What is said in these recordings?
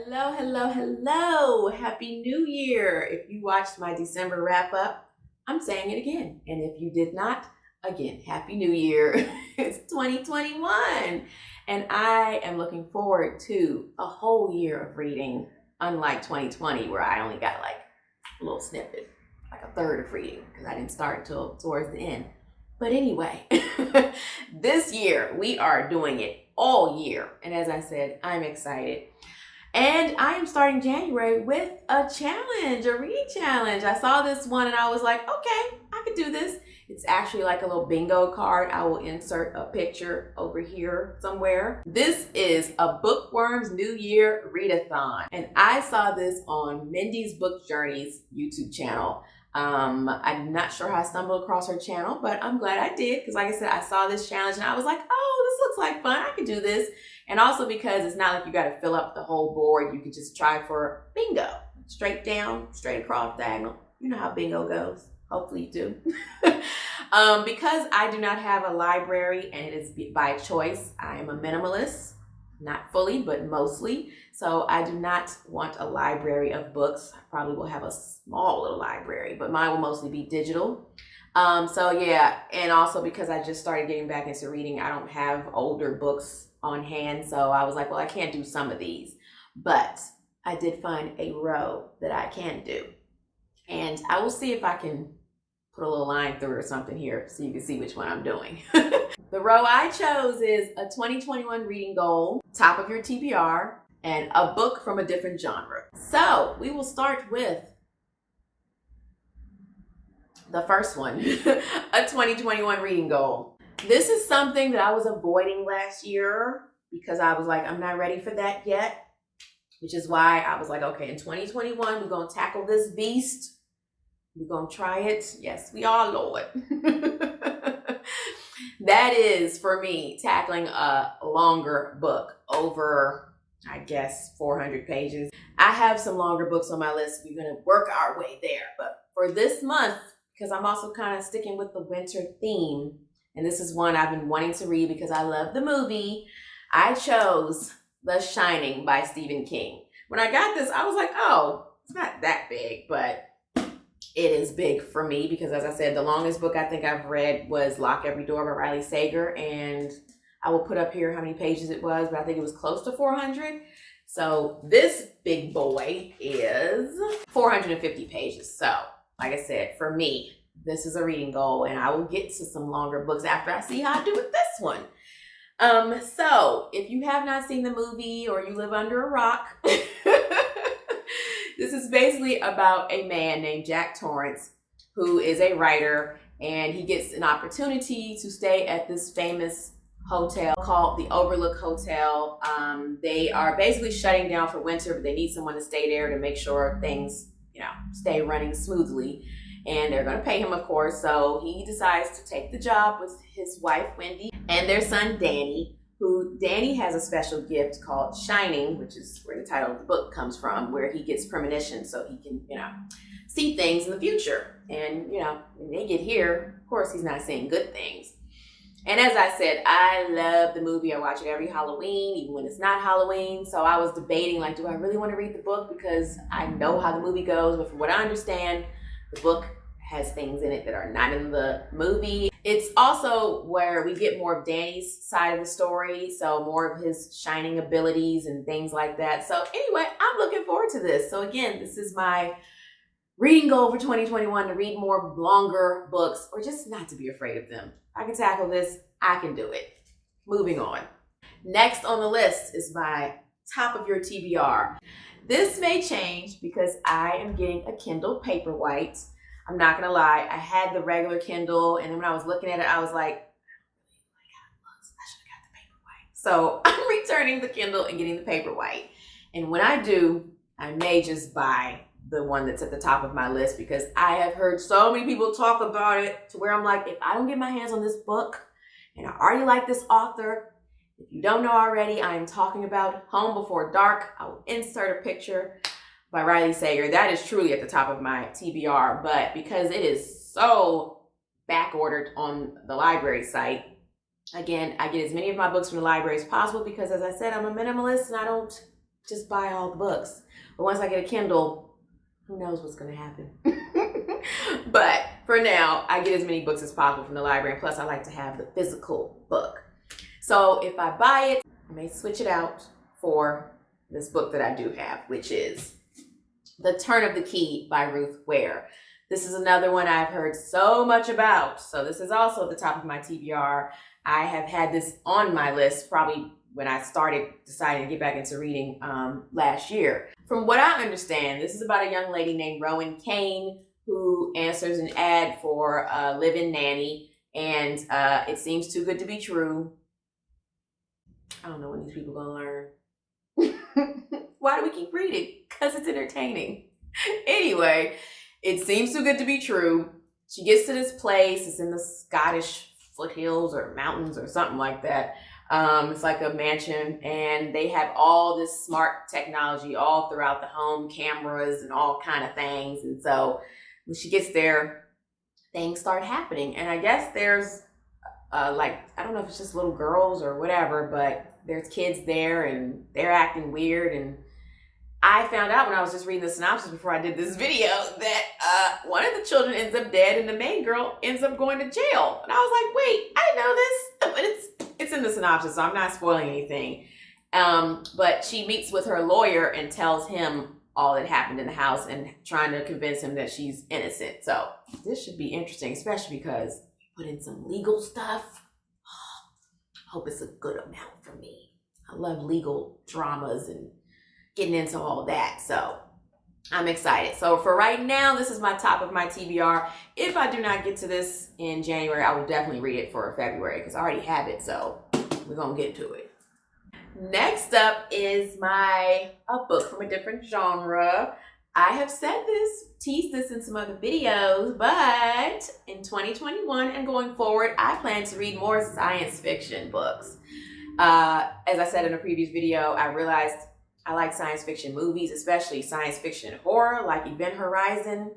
Hello, hello, hello. Happy New Year. If you watched my December wrap up, I'm saying it again. And if you did not, again, Happy New Year. It's 2021. And I am looking forward to a whole year of reading, unlike 2020, where I only got like a little snippet, like a third of reading, because I didn't start until towards the end. But anyway, this year we are doing it all year. And as I said, I'm excited. And I am starting January with a challenge, a reading challenge. I saw this one and I was like, okay, I could do this. It's actually like a little bingo card. I will insert a picture over here somewhere. This is a Bookworm's New Year Readathon. And I saw this on Mindy's Book Journeys YouTube channel. I'm not sure how I stumbled across her channel, but I'm glad I did because like I said, I saw this challenge and I was like, oh, this looks like fun. I could do this. And also because it's not like you got to fill up the whole board. You can just try for bingo. Straight down, straight across, diagonal. You know how bingo goes. Hopefully you do. Because I do not have a library and it is by choice, I am a minimalist. Not fully, but mostly. So I do not want a library of books. I probably will have a small little library, but mine will mostly be digital. So yeah, and also because I just started getting back into reading, I don't have older books on hand. So I was like, well, I can't do some of these, but I did find a row that I can do. And I will see if I can put a little line through or something here so you can see which one I'm doing. The row I chose is a 2021 reading goal, top of your TBR, and a book from a different genre. So we will start with the first one, a 2021 reading goal. This is something that I was avoiding last year because I was like, I'm not ready for that yet, which is why I was like, okay, in 2021, we're going to tackle this beast. We're going to try it. Yes, we are, Lord. That is, for me, tackling a longer book over, I guess, 400 pages. I have some longer books on my list. We're going to work our way there. But for this month, because I'm also kind of sticking with the winter theme, and this is one I've been wanting to read because I love the movie, I chose The Shining by Stephen King. When I got this, I was like, oh, it's not that big, but it is big for me because, as I said, the longest book I think I've read was Lock Every Door by Riley Sager, and I will put up here how many pages it was, but I think it was close to 400. So this big boy is 450 pages. So, like I said, for me, this is a reading goal, and I will get to some longer books after I see how I do with this one. So if you have not seen the movie or you live under a rock, this is basically about a man named Jack Torrance who is a writer, and he gets an opportunity to stay at this famous hotel called the Overlook Hotel. They are basically shutting down for winter, but they need someone to stay there to make sure things, stay running smoothly. And they're going to pay him, of course. So he decides to take the job with his wife, Wendy, and their son, Danny, who Danny has a special gift called Shining, which is where the title of the book comes from, where he gets premonition so he can, see things in the future. And, when they get here, of course, he's not seeing good things. And as I said, I love the movie. I watch it every Halloween, even when it's not Halloween. So I was debating, like, do I really want to read the book? Because I know how the movie goes, but from what I understand, the book has things in it that are not in the movie. It's also where we get more of Danny's side of the story, so more of his shining abilities and things like that. So anyway, I'm looking forward to this. So again, this is my reading goal for 2021, to read more longer books, or just not to be afraid of them. I can tackle this. I can do it. Moving on. Next on the list is my top of your TBR. This may change because I am getting a Kindle Paperwhite. I'm not going to lie. I had the regular Kindle, and then when I was looking at it, I was like, I should have got the Paperwhite. So I'm returning the Kindle and getting the Paperwhite. And when I do, I may just buy the one that's at the top of my list because I have heard so many people talk about it to where I'm like, if I don't get my hands on this book, and I already like this author, if you don't know already, I am talking about Home Before Dark. I will insert a picture by Riley Sager. That is truly at the top of my TBR, but because it is so back ordered on the library site, again, I get as many of my books from the library as possible because, as I said, I'm a minimalist and I don't just buy all the books. But once I get a Kindle, who knows what's going to happen. But for now, I get as many books as possible from the library. And plus, I like to have the physical book. So if I buy it, I may switch it out for this book that I do have, which is The Turn of the Key by Ruth Ware. This is another one I've heard so much about. So this is also at the top of my TBR. I have had this on my list probably when I started deciding to get back into reading last year. From what I understand, this is about a young lady named Rowan Kane who answers an ad for a live-in nanny, and it seems too good to be true. I don't know when these people are gonna learn. Why do we keep reading? Because it's entertaining. Anyway, it seems too good to be true. She gets to this place. It's in the Scottish foothills or mountains or something like that. It's like a mansion, and they have all this smart technology all throughout the home, cameras and all kind of things. And so when she gets there, things start happening. And I guess there's I don't know if it's just little girls or whatever, but there's kids there and they're acting weird. And I found out when I was just reading the synopsis before I did this video that one of the children ends up dead and the main girl ends up going to jail. And I was like, wait, I didn't know this. But it's in the synopsis, so I'm not spoiling anything. But she meets with her lawyer and tells him all that happened in the house and trying to convince him that she's innocent. So this should be interesting, especially because put in some legal stuff. Hope it's a good amount for me. I love legal dramas and getting into all that. So I'm excited. So for right now, this is my top of my TBR. If I do not get to this in January, I will definitely read it for February because I already have it. So we're going to get to it. Next up is a book from a different genre. I have said this, teased this in some other videos, but in 2021 and going forward, I plan to read more science fiction books. As I said in a previous video, I realized I like science fiction movies, especially science fiction horror, like Event Horizon.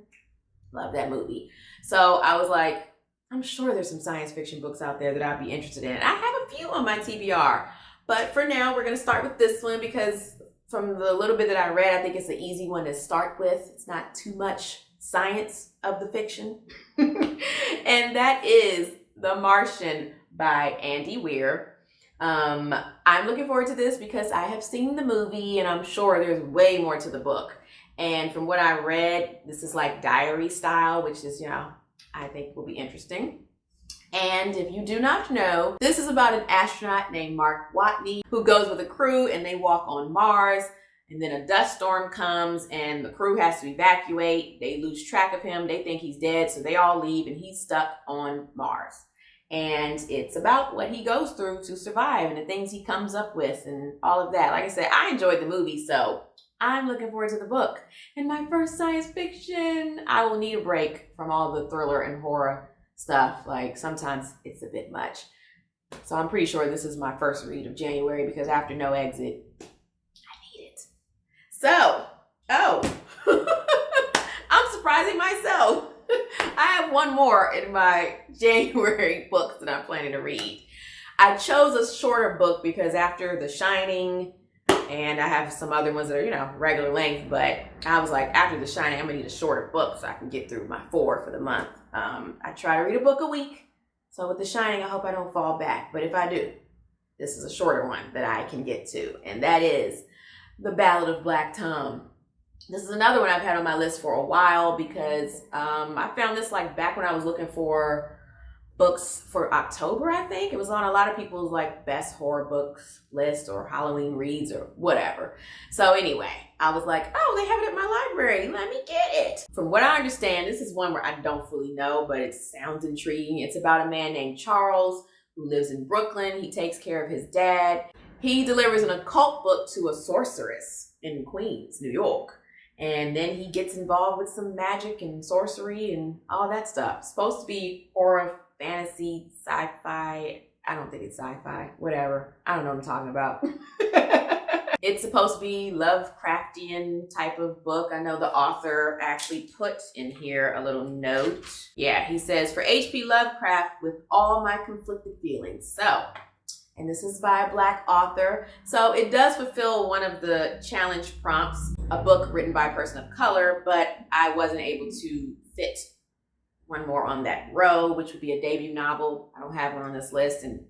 Love that movie. So I was like, I'm sure there's some science fiction books out there that I'd be interested in. I have a few on my TBR, but for now, we're going to start with this one because from the little bit that I read, I think it's an easy one to start with. It's not too much science of the fiction. And that is The Martian by Andy Weir. I'm looking forward to this because I have seen the movie and I'm sure there's way more to the book. And from what I read, this is like diary style, which is, I think will be interesting. And if you do not know, this is about an astronaut named Mark Watney who goes with a crew and they walk on Mars. And then a dust storm comes and the crew has to evacuate. They lose track of him. They think he's dead. So they all leave and he's stuck on Mars. And it's about what he goes through to survive and the things he comes up with and all of that. Like I said, I enjoyed the movie, so I'm looking forward to the book. And my first science fiction, I will need a break from all the thriller and horror stuff. Like sometimes it's a bit much. So I'm pretty sure this is my first read of January because after No Exit, I need it. So, I'm surprising myself. I have one more in my January books that I'm planning to read. I chose a shorter book because after The Shining, and I have some other ones that are, regular length, but I was like, after The Shining, I'm gonna need a shorter book so I can get through my 4 for the month. I try to read a book a week. So with The Shining, I hope I don't fall back. But if I do, this is a shorter one that I can get to. And that is The Ballad of Black Tom. This is another one I've had on my list for a while because I found this like back when I was looking for books for October, I think. It was on a lot of people's like best horror books list or Halloween reads or whatever. So anyway, I was like, oh, they have it at my library. Let me get it. From what I understand, this is one where I don't fully know, but it sounds intriguing. It's about a man named Charles who lives in Brooklyn. He takes care of his dad. He delivers an occult book to a sorceress in Queens, New York. And then he gets involved with some magic and sorcery and all that stuff. It's supposed to be horror, fantasy, sci-fi. I don't think it's sci-fi. Whatever. I don't know what I'm talking about. It's supposed to be Lovecraftian type of book. I know the author actually put in here a little note. Yeah, he says, for H.P. Lovecraft with all my conflicted feelings. So, and this is by a Black author. So it does fulfill one of the challenge prompts, a book written by a person of color, but I wasn't able to fit one more on that row, which would be a debut novel. I don't have one on this list, and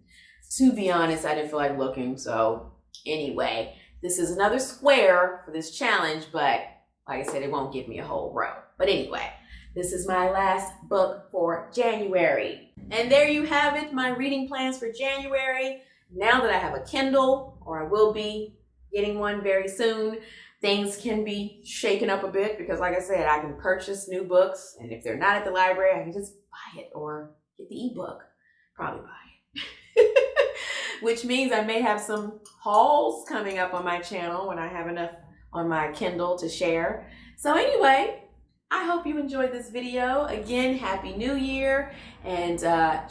to be honest, I didn't feel like looking. So anyway, this is another square for this challenge, but like I said, it won't give me a whole row. But anyway, this is my last book for January. And there you have it, my reading plans for January. Now that I have a Kindle, or I will be getting one very soon, things can be shaken up a bit because like I said, I can purchase new books, and if they're not at the library, I can just buy it or get the ebook. Probably buy it. Which means I may have some hauls coming up on my channel when I have enough on my Kindle to share. So anyway, I hope you enjoyed this video. Again, Happy New Year, and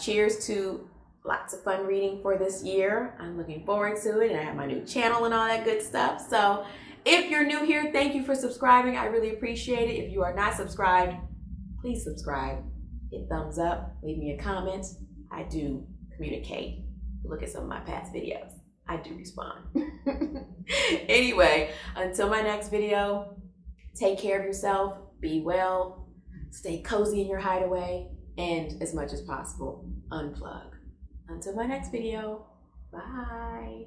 cheers to lots of fun reading for this year. I'm looking forward to it, and I have my new channel and all that good stuff. So if you're new here, thank you for subscribing. I really appreciate it. If you are not subscribed, please subscribe. Hit thumbs up, leave me a comment. I do communicate. Look at some of my past videos. I do respond. Anyway, until my next video, take care of yourself, be well, stay cozy in your hideaway, and as much as possible, unplug. Until my next video, bye.